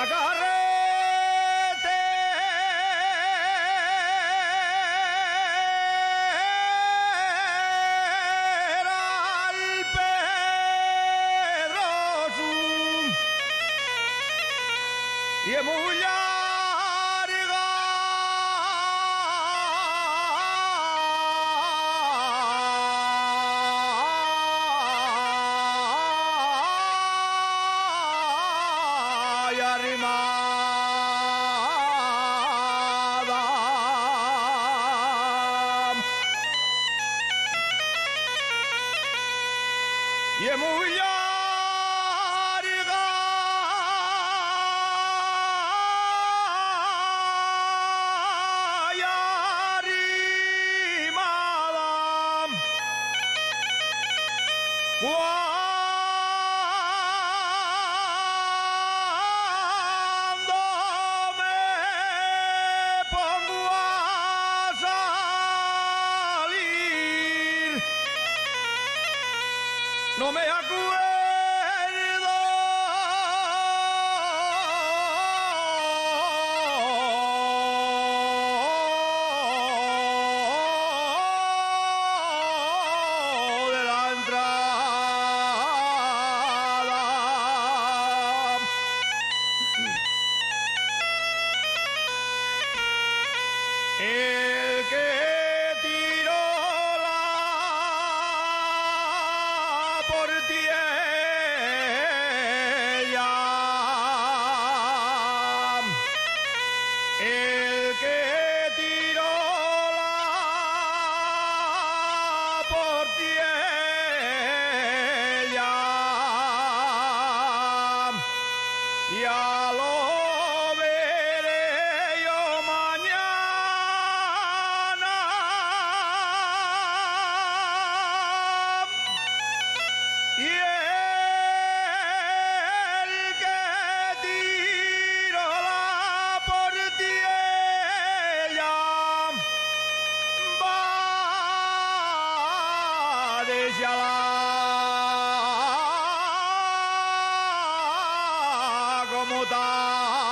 carretera al Pedroso y es muy larga. Y arrimada y es muy larga y arrimada. Cuando me pongo a salir, no me acuerdo de la entrada. El que tiró la portiella, el que tiró la portiella, ya lo veré yo mañana. Y el que tiró la portiella va desde la como tal.